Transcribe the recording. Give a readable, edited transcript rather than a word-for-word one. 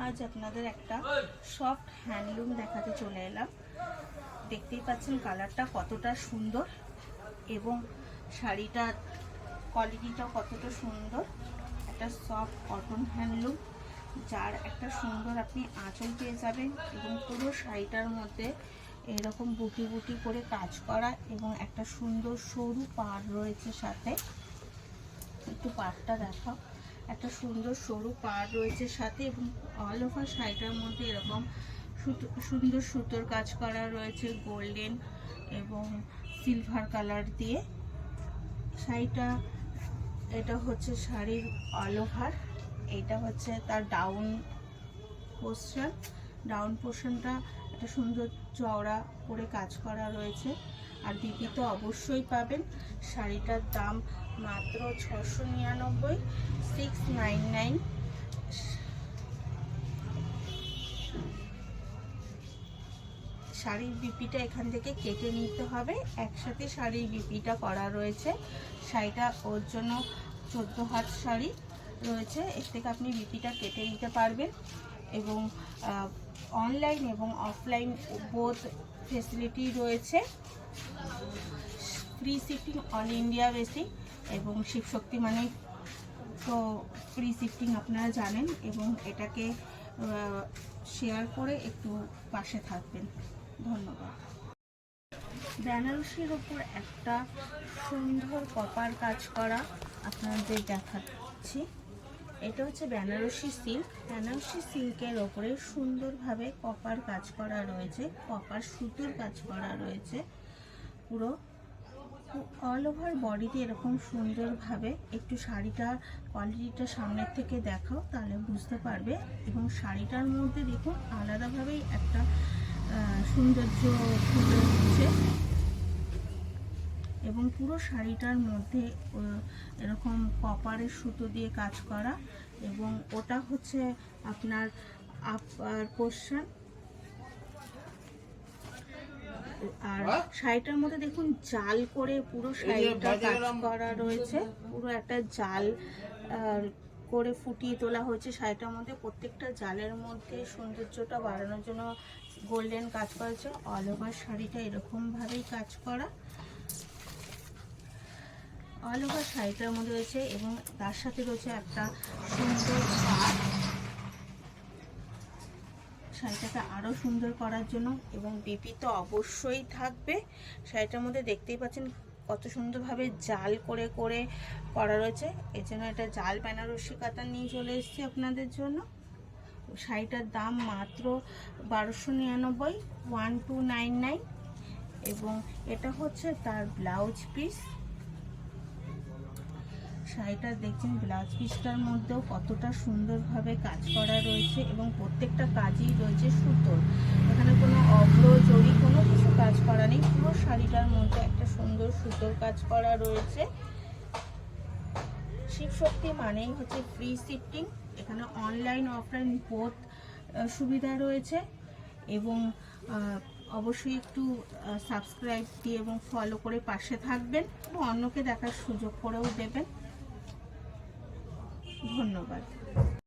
আজ আপনাদের একটা সফট হ্যান্ডলুম দেখাতে চলে এলাম। দেখতেই পাচ্ছেন কালারটা কতটা সুন্দর এবং শাড়িটার কোয়ালিটিটা কতটা সুন্দর। একটা সফট কটন হ্যান্ডলুম, যার একটা সুন্দর আপনি আঁচল পেয়ে যাবেন এবং পুরো শাড়িটার মধ্যে এরকম বুটি বুটি করে কাজ করা এবং একটা সুন্দর সরু পাড় রয়েছে সাথে। একটু পাড়টা দেখাও। একটা সুন্দর সরু পাড় রয়েছে সাথে এবং অল ওভার শাড়িটার মধ্যে এরকম সুন্দর সুতোর কাজ করা রয়েছে গোল্ডেন এবং সিলভার কালার দিয়ে। শাড়িটা এটা হচ্ছে শাড়ির অল ওভার, এটা হচ্ছে তার ডাউন পোর্শনটা একটা সুন্দর চওড়া করে কাজ করা রয়েছে। আর বিপি তো অবশ্যই পাবেন। শাড়িটার দাম মাত্র 699, 699। শাড়ির বিপিটা এখান থেকে কেটে নিতে হবে, একসাথে শাড়ির বিপিটা করা রয়েছে। শাড়িটা ওর জন্য 14 হাত শাড়ি রয়েছে, এর থেকে আপনি বিপিটা কেটে নিতে পারবেন এবং অনলাইন এবং অফলাইন বোথ ফেসিলিটি রয়েছে। Free shipping all India basic এবং শিবশক্তি মানে তো ফ্রি শিপিং আপনারা জানেন। এবং এটাকে শেয়ার করে একটু পাশে থাকবেন। ধন্যবাদ। বেনারসির ওপর একটা সুন্দর কপার কাজ করা আপনাদের দেখাচ্ছি। এটা হচ্ছে বেনারসি সিল্ক। বেনারসি সিল্কের ওপরে সুন্দরভাবে কপার কাজ করা রয়েছে, কপার সুতোর কাজ করা রয়েছে। পুরো অল ওভার বডিতে এরকম সুন্দরভাবে। একটু শাড়িটার কোয়ালিটিটা সামনের থেকে দেখাও, তাহলে বুঝতে পারবে। এবং শাড়িটার মধ্যে দেখুন আলাদাভাবেই একটা সৌন্দর্য ফুটে উঠছে এবং পুরো শাড়িটার মধ্যে এরকম কপারের সুতো দিয়ে কাজ করা এবং ওটা হচ্ছে আপনার আপার পোর্শন। আর শাড়িটার মধ্যে দেখুন জাল করে পুরো শাড়িটা কাজ করা রয়েছে। পুরো একটা জাল করে ফুটিয়ে তোলা হয়েছে শাড়িটার মধ্যে। প্রত্যেকটা জালের মধ্যে সৌন্দর্যটা বাড়ানোর জন্য গোল্ডেন কাজ করেছে। অল ওভার শাড়িটা এরকম ভাবেই কাজ করা অল ওভার শাড়িটার মধ্যে রয়েছে এবং তার সাথে রয়েছে একটা সুন্দর পাড় শাড়িটাকে আরো সুন্দর করার জন্য। এবং বিপি তো অবশ্যই থাকবে। শাড়িটার মধ্যে দেখতেই পাচ্ছেন কত সুন্দরভাবে জাল করে করে করা রয়েছে। এর জন্য একটা জাল বেনারসি কাতান নিয়ে চলে এসেছি আপনাদের জন্য। শাড়িটার দাম মাত্র 1299, 1299। এবং এটা হচ্ছে তার ব্লাউজ পিস। শাড়িটা দেখছেন ব্লাউজ পিসটার মধ্যেও কতটা সুন্দরভাবে কাজ করা রয়েছে এবং প্রত্যেকটা কাজই রয়েছে সুতোর। এখানে কোনো অগ্র জড়ি কোনো কিছু কাজ করা নেই, পুরো শাড়িটার মধ্যে একটা সুন্দর সুতোর কাজ করা রয়েছে। শিবশক্তি মানেই হচ্ছে ফ্রি শিপিং। এখানে অনলাইন অফলাইন বোথ সুবিধা রয়েছে। এবং অবশ্যই একটু সাবস্ক্রাইব দিয়ে এবং ফলো করে পাশে থাকবেন এবং অন্যকে দেখার সুযোগ করেও দেবেন। ধন্যবাদ।